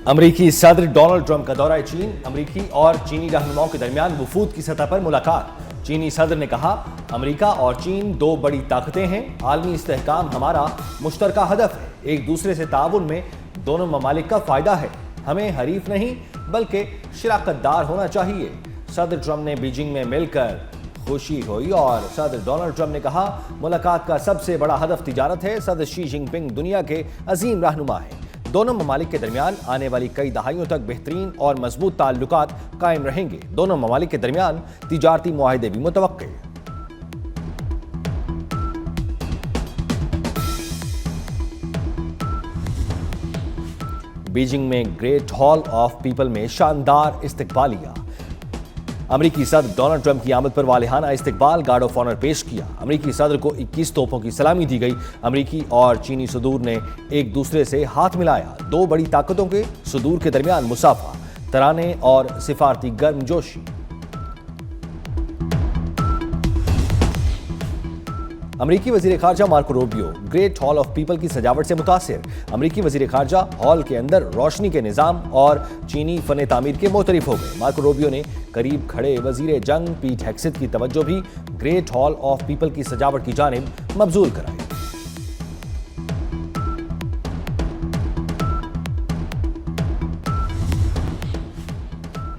अमरीकी सदर Donald Trump का दौरा चीन, अमरीकी और चीनी रहनुमाओं के दरमियान वफूद की सतह पर मुलाकात। चीनी सदर ने कहा, अमरीका और चीन दो बड़ी ताकतें हैं, आलमी इस्तेहकाम हमारा मुश्तरका हदफ है, एक दूसरे से ताउन में दोनों ममालिक का फायदा है, हमें हरीफ नहीं बल्कि शिराकतदार होना चाहिए। सदर ट्रंप ने बीजिंग में मिलकर खुशी हुई और सदर डोनाल्ड ट्रंप ने कहा, मुलाकात का सबसे बड़ा हदफ तिजारत है। सदर शी जिनपिंग दुनिया के अजीम रहनुमा हैं। दोनों ममालिक के दरमियान आने वाली कई दहाइयों तक बेहतरीन और मजबूत ताल्लुकात कायम रहेंगे। दोनों ममालिक के दरमियान तिजारती मुआहदे भी मुतवक्के। बीजिंग में ग्रेट हॉल ऑफ पीपल में शानदार इस्तकबालिया। अमरीकी सदर डोनाल्ड ट्रंप की आमद पर वालिहाना इस्तकबाल, गार्ड ऑफ ऑनर पेश किया। अमरीकी सदर को 21 तोपों की सलामी दी गई। अमरीकी और चीनी सदूर ने एक दूसरे से हाथ मिलाया। दो बड़ी ताकतों के सदूर के दरमियान मुसाफा, तराने और सिफारती गर्मजोशी। अमरीकी वजीर खारजा Marco Rubio Great Hall of People की सजावट से मुतासिर। अमरीकी वजीर खारजा हॉल के अंदर रोशनी के निजाम और चीनी फन तामीर के मोतरिफ हो गए। मार्को रूबियो ने करीब खड़े वजीर जंग पीट हेक्सिथ की तवज्जो भी ग्रेट हॉल ऑफ पीपल की सजावट की जानिब मबजूल कराई।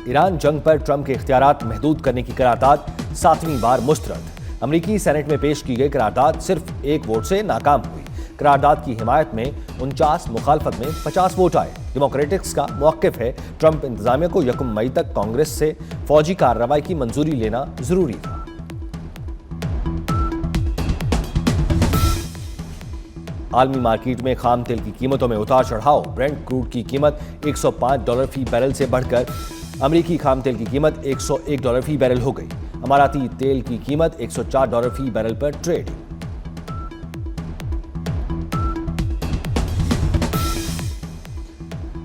ईरान जंग पर ट्रंप के इख्तियारात महदूद करने की करारदाद 7वीं बार मुस्तरद। अमरीकी सेनेट में पेश की गई करारदाद सिर्फ एक वोट से नाकाम हुई। करारदाद की हिमायत में 49, मुखालफत में 50 वोट आए। डेमोक्रेटिक्स का मौक़िफ़ है, ट्रंप इंतजामिया को 1 मई तक कांग्रेस से फौजी कार्रवाई की मंजूरी लेना जरूरी था। आलमी मार्केट में खाम तेल की कीमतों में उतार चढ़ाव। ब्रेंट क्रूड की कीमत $105 फी बैरल से बढ़कर अमरीकी खाम तेल की कीमत $101 फी बैरल हो गई। अमाराती तेल की कीमत $104 फी बैरल पर ट्रेड।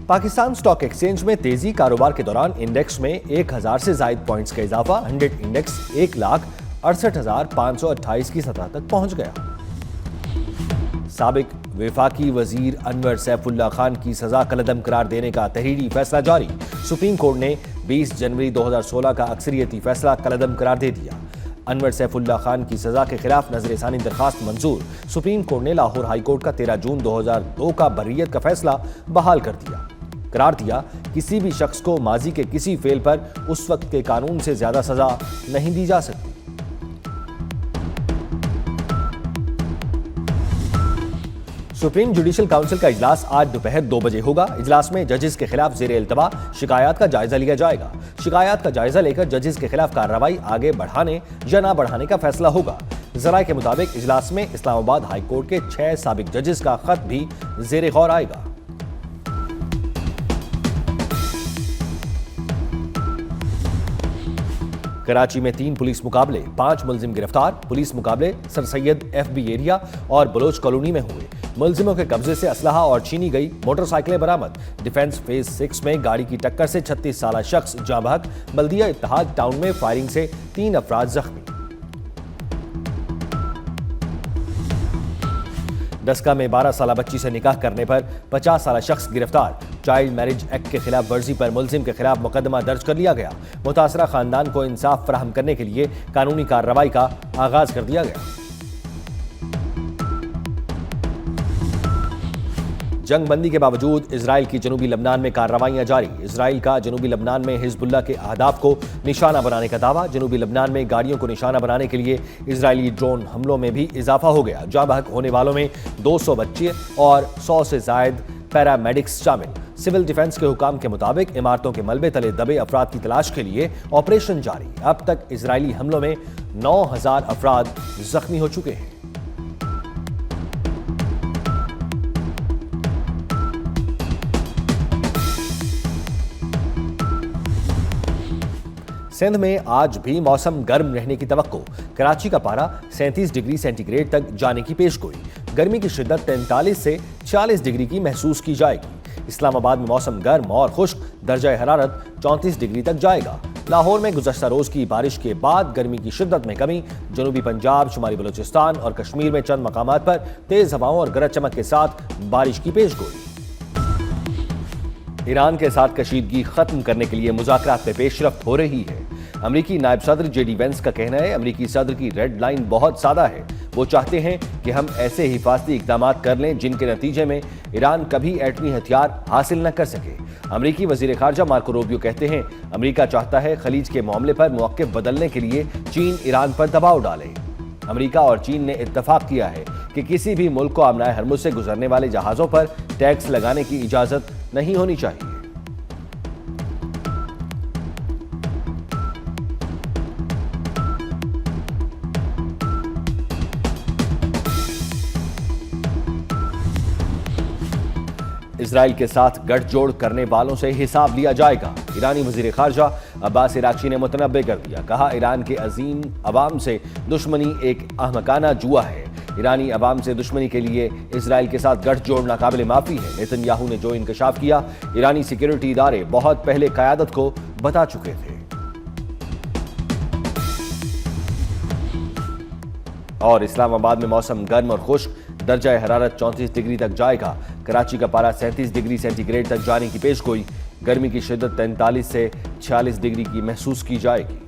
पाकिस्तान स्टॉक एक्सचेंज में तेजी। कारोबार के दौरान इंडेक्स में 1000 से जायद पॉइंट्स का इजाफा। 100 इंडेक्स 1,68,528 की सतह तक पहुंच गया। साबिक वफाकी वजीर अनवर सैफुल्लाह खान की सजा कलअदम करार देने का तहरीरी फैसला जारी। सुप्रीम कोर्ट ने 20 जनवरी 2016 का अक्सरियती फैसला कलअदम करार दे दिया। अनवर सैफुल्लाह खान की सजा के खिलाफ नजरसानी दरखास्त मंजूर। सुप्रीम कोर्ट ने लाहौर हाई कोर्ट का 13 जून 2002 का बर्रियत का फैसला बहाल कर दिया। करार दिया, किसी भी शख्स को माजी के किसी फेल पर उस वक्त के कानून से ज्यादा सजा नहीं दी जा सकती। सुप्रीम जुडिशल काउंसिल का इजलास आज दोपहर 2 बजे होगा। इजलास में जजेस के खिलाफ जेर इल्तवा शिकायत का जायजा लिया जाएगा। शिकायत का जायजा लेकर जजेस के खिलाफ कार्रवाई आगे बढ़ाने या ना बढ़ाने का फैसला होगा। जराये के मुताबिक इजलास में इस्लामाबाद हाई कोर्ट के 6 साबिक जजेस का खत भी जेर गौर आएगा। कराची में 3 पुलिस मुकाबले, 5 मुलजिम गिरफ्तार। पुलिस मुकाबले सर सैयद FB एरिया और बलोच कॉलोनी में हुए। मुलजिमों के कब्जे से असलहा और छीनी गई मोटरसाइकिलें बरामद। डिफेंस फेज 6 में गाड़ी की टक्कर से 36 साला शख्स जाँ बहक। बल्दिया इत्तेहाद टाउन में फायरिंग से 3 अफराद जख्मी। डस्का में 12 साला बच्ची से निकाह करने पर 50 साला शख्स गिरफ्तार। चाइल्ड मैरिज एक्ट के खिलाफ वर्जी पर मुलजिम के खिलाफ मुकदमा दर्ज कर लिया गया। मुतासरा खानदान को इंसाफ फराहम करने के लिए कानूनी कार्रवाई का आगाज कर दिया गया। जंगबंदी के बावजूद इजराइल की जनूबी लबनान में कार्रवाइयां जारी। इजराइल का जनूबी लबनान में हिजबुल्लाह के अहदाफ को निशाना बनाने का दावा। जनूबी लबनान में गाड़ियों को निशाना बनाने के लिए इजरायली ड्रोन हमलों में भी इजाफा हो गया। जाँ बहक होने वालों में 200 बच्चे और 100 से जायद पैरामेडिक्स शामिल। सिविल डिफेंस के हुकाम के मुताबिक इमारतों के मलबे तले दबे अफराद की तलाश के लिए ऑपरेशन जारी। अब तक इजरायली हमलों में 9000 अफराद जख्मी हो चुके हैं। सिंध में आज भी मौसम गर्म रहने की तवक्को। कराची का पारा 37 डिग्री सेंटीग्रेड तक जाने की पेशगोई। गर्मी की शिद्दत 43 से 40 डिग्री की महसूस की जाएगी। इस्लामाबाद में मौसम गर्म और खुश्क, दर्जा हरारत 34 डिग्री तक जाएगा। लाहौर में गुज़श्ता रोज की बारिश के बाद गर्मी की शिद्दत में कमी। जनूबी पंजाब, शुमाली बलूचिस्तान और कश्मीर में चंद मकामात पर तेज हवाओं और गरज चमक के साथ बारिश की पेशगोई। ईरान के साथ कशीदगी खत्म करने के लिए मुज़ाकरात में पेशरफ्त हो रही है। अमरीकी नायब सदर जेडी वेंस का कहना है, अमरीकी सदर की रेड लाइन बहुत सादा है। वो चाहते हैं कि हम ऐसे हिफाजती इक़दाम कर लें जिनके नतीजे में ईरान कभी एटमी हथियार हासिल न कर सके। अमरीकी वज़ीर ख़ारजा मार्को रूबियो कहते हैं, अमरीका चाहता है खलीज के मामले पर मौक़िफ़ बदलने के लिए चीन ईरान पर दबाव डाले। अमरीका और चीन ने इत्तफाक किया है कि किसी भी मुल्क को आमनाए हरमुज़ से गुजरने वाले जहाज़ों पर टैक्स लगाने की इजाज़त नहीं होनी चाहिए। इजराइल के साथ गठजोड़ करने वालों से हिसाब लिया जाएगा। ईरानी वजीर खारजा अब्बास इराक्ची ने मुतनब्बे कर दिया। कहा, ईरान के अजीम अवाम से दुश्मनी एक अहमकाना जुआ है। ईरानी अवाम से दुश्मनी के लिए इजराइल के साथ गठजोड़ नाकाबिले माफी है। नेतन्याहू ने जो इंकशाफ किया, ईरानी सिक्योरिटी इदारे बहुत पहले क़यादत को बता चुके थे। और इस्लामाबाद में मौसम गर्म और खुश्क, दर्जा हरारत 34 डिग्री तक जाएगा। कराची का पारा 37 डिग्री सेंटीग्रेड तक जाने की पेशगोई। गर्मी की शिद्दत 43 से 46 डिग्री की महसूस की जाएगी।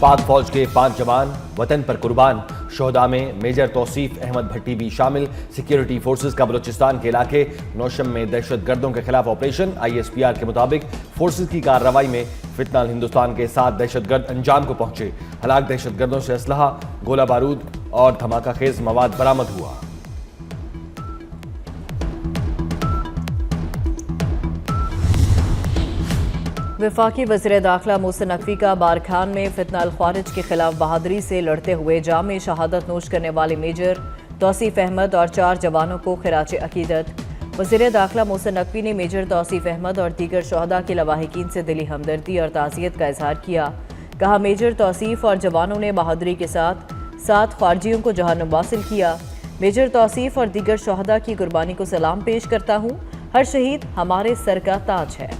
पाक फौज के 5 जवान वतन पर कुर्बान। शोहदा में मेजर तौसीफ अहमद भट्टी भी शामिल। सिक्योरिटी फोर्सेस का बलूचिस्तान के इलाके नौशम में दहशतगर्दों के खिलाफ ऑपरेशन। ISPR के मुताबिक फोर्सेस की कार्रवाई में फितनाल हिंदुस्तान के 7 दहशतगर्द अंजाम को पहुंचे। हलाक दहशतगर्दों से असलहा, गोला बारूद और धमाका खेज मवाद बरामद हुआ। वफाकी वज़ीर दाखिला मोहसिन नकवी का बारखान में फितनाल ख्वारिज के खिलाफ बहादुरी से लड़ते हुए जाम शहादत नोश करने वाले मेजर तौसीफ अहमद और 4 जवानों को खिराज अकीदत। वज़ीर दाखिला मोहसिन नकवी ने मेजर तौसीफ अहमद और दीगर शहदा के लवाहिकीन से दिली हमदर्दी और ताज़ियत का इजहार किया। कहा, मेजर तौसीफ और जवानों ने बहादुरी के साथ 7 ख्वारजियों को जहन्नुम हासिल किया। मेजर तौसीफ और दीगर शहदा की कुर्बानी को सलाम पेश करता हूँ। हर शहीद हमारे सर का ताज है।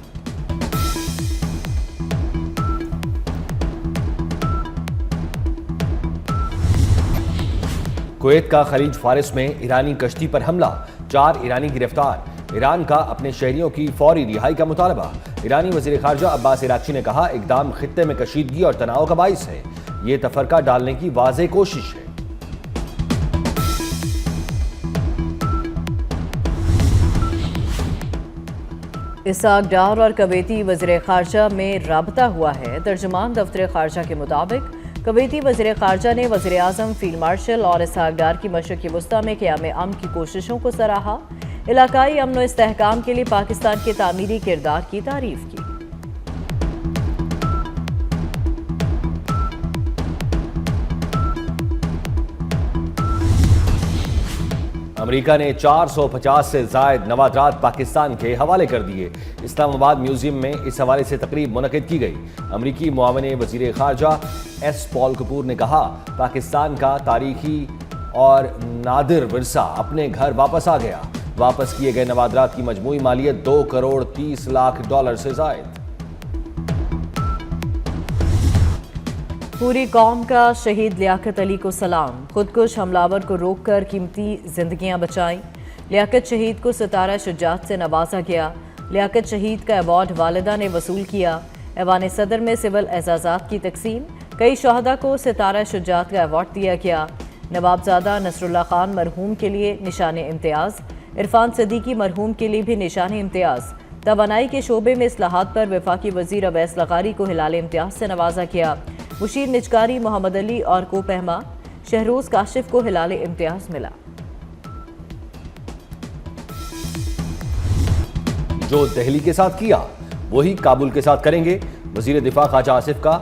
कुवैत का खलीज फारिस में ईरानी कश्ती पर हमला, 4 ईरानी गिरफ्तार। ईरान का अपने शहरियों की फौरी रिहाई का मुतालबा। ईरानी वज़ीर ख़ारजा अब्बास इराक्ची ने कहा, इक़दाम खित्ते में कशीदगी और तनाव का बाइस है। ये तफरका डालने की वाज़ेह कोशिश है। इसाक डार और कवैती वज़ीर ख़ारजा में राबता हुआ है। तर्जुमान दफ्तर ख़ारजा के मुताबिक कवैती वज़ीर ख़ारजा ने वज़ीर आज़म, फील्ड मार्शल और इसाक डार की मशरक़ी वस्ता में क़याम अमन की कोशिशों को सराहा। इलाकाई अमन व इस्तेहकाम के लिए पाकिस्तान के तामीरी किरदार की तारीफ की। अमेरिका ने 450 से ज़ायद नवाजात पाकिस्तान के हवाले कर दिए। इस्लामाबाद म्यूजियम में इस हवाले से तकरीब मुनक़िद की गई। अमरीकी मुआविन वज़ीर ख़ारजा एस पॉल कपूर ने कहा, पाकिस्तान का तारीखी और नादिर विरसा अपने घर वापस आ गया। वापस किए गए नवाजात की मजमूई मालियत $2 करोड़ 30 लाख से ज़ायद। पूरी कौम का शहीद लियाकत अली को सलाम। खुदकुश हमलावर को रोककर कीमती जिंदगियां बचाईं। लियाकत शहीद को सितारा शुजात से नवाजा गया। लियाकत शहीद का अवार्ड वालिदा ने वसूल किया। ऐवान सदर में सिविल एजाज़ात की तकसीम। कई शहदा को सितारा शुजात का अवार्ड दिया गया। नवाबजादा नसरुल्लाह खान मरहूम के लिए निशान इम्तियाज़। इरफान सदीकी मरहूम के लिए भी निशान इम्तियाज़। तवानाई के शोबे में इस्लाहात पर वफाकी वज़ीर अवैस लगारी को हिलाल इम्तियाज़ से नवाजा गया। मुशीर निजकारी, मोहम्मद अली और कोपहमा शहरोज काशिफ को हिलाल इम्तियाज मिला। जो दिल्ली के साथ किया वही काबुल के साथ करेंगे। वजीर दिफा ख्वाजा आसिफ का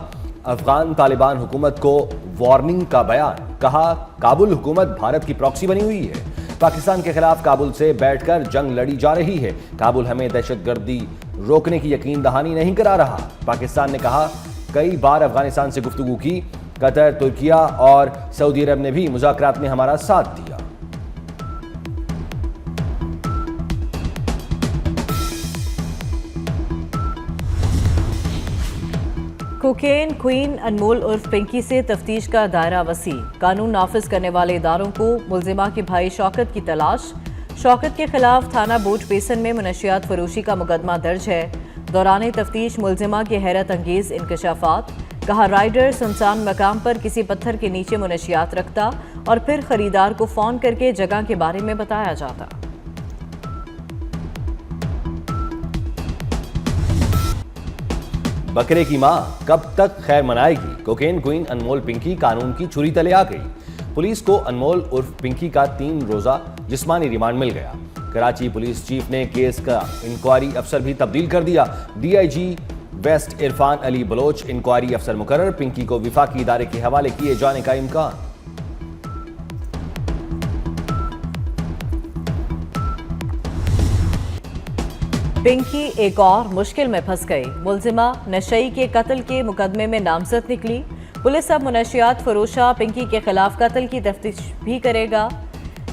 अफगान तालिबान हुकूमत को वार्निंग का बयान। कहा, काबुल हुकूमत भारत की प्रॉक्सी बनी हुई है। पाकिस्तान के खिलाफ काबुल से बैठकर जंग लड़ी जा रही है। काबुल हमें दहशतगर्दी रोकने की यकीन दहानी नहीं करा रहा। पाकिस्तान ने कहा, कई बार अफगानिस्तान से गुफ्तगू की। कतर, तुर्किया और सऊदी अरब ने भी मुज़ाकरात में हमारा साथ दिया। कोकेन क्वीन अनमोल उर्फ पिंकी से तफ्तीश का दायरा वसी। कानून नाफिज करने वाले इदारों को मुलजिमा के भाई शौकत की तलाश। शौकत के खिलाफ थाना बूट बेसन में मुनशियात फरोशी का मुकदमा दर्ज है। दौरान तफ्तीश मुलजिमा के हैरत अंगेज इंकशाफात। कहा, राइडर सुनसान मकाम पर किसी पत्थर के नीचे मुनशियात रखता और फिर खरीदार को फोन करके जगह के बारे में बताया जाता। बकरे की मां कब तक खैर मनाएगी? कोकेन क्वीन अनमोल पिंकी कानून की छुरी तले आ गई। पुलिस को अनमोल उर्फ पिंकी का 3 रोजा जिस्मानी रिमांड मिल गया। कराची पुलिस चीफ ने केस का इंक्वायरी अफसर भी तब्दील कर दिया। DIG west Irfan Ali Baloch inquiry अफसर मुकर्रर। पिंकी को विफाकी इदारे के हवाले किए जाने का इम्कान। पिंकी एक और मुश्किल में फंस गई। मुलजिमा नशई के कत्ल के मुकदमे में नामजद निकली। पुलिस अब मुनशियात फरोशा पिंकी के खिलाफ कत्ल की तफ्तीश भी करेगा।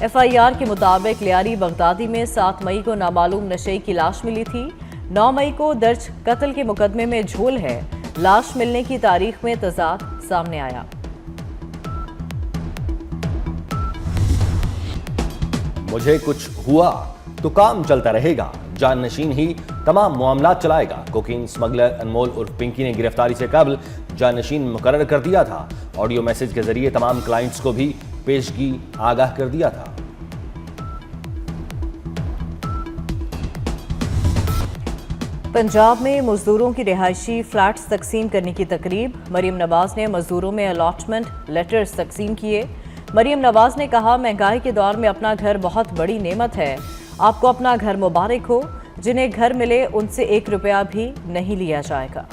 एफआईआर के मुताबिक लियारी बगदादी में 7 मई को नामालूम नशई की लाश मिली थी। 9 मई को दर्ज कत्ल के मुकदमे में झोल है। लाश मिलने की तारीख में तजाद सामने आया। मुझे कुछ हुआ तो काम चलता रहेगा, जाननशीन ही तमाम मामलात चलाएगा। कोकीन स्मगलर अनमोल उर्फ पिंकी ने गिरफ्तारी से कबल जाननशीन मुकर्रर कर दिया था। ऑडियो मैसेज के जरिए तमाम क्लाइंट्स को भी पेशगी आगाह कर दिया था। पंजाब में मजदूरों की रिहायशी फ्लैट्स तकसीम करने की तकरीब। मरीम नवाज ने मजदूरों में अलॉटमेंट लेटर्स तकसीम किए। मरीम नवाज ने कहा, महंगाई के दौर में अपना घर बहुत बड़ी नेमत है। आपको अपना घर मुबारक हो। जिन्हें घर मिले उनसे 1 रुपया भी नहीं लिया जाएगा।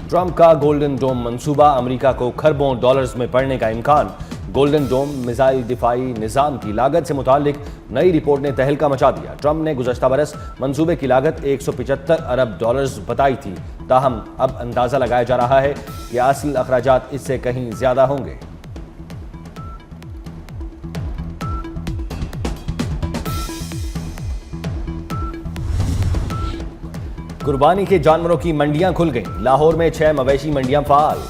ट्रंप का गोल्डन डोम मंसूबा अमेरिका को खरबों डॉलर्स में पड़ने का इम्कान। गोल्डन डोम मिसाइल दिफाई निजाम की लागत से मुतालिक नई रिपोर्ट ने तहलका मचा दिया। ट्रंप ने गुज़श्ता बरस मंसूबे की लागत 175 अरब डॉलर्स बताई थी। ताहम अब अंदाजा लगाया जा रहा है कि असल अखराजात इससे कहीं ज्यादा होंगे। कुर्बानी के जानवरों की मंडियां खुल गईं। लाहौर में 6 मवेशी मंडियां फाल।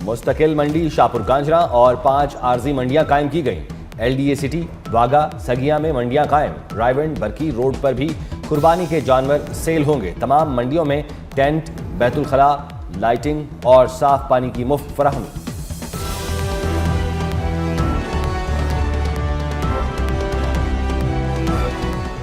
मुस्तकिल मंडी शाहपुर कांजरा और 5 आरजी मंडियां कायम की गईं। एलडीए सिटी, वागा, सगिया में मंडियां कायम। रायवंड बरकी रोड पर भी कुर्बानी के जानवर सेल होंगे। तमाम मंडियों में टेंट, बैतुल खला, लाइटिंग और साफ पानी की मुफ्त फराहमी।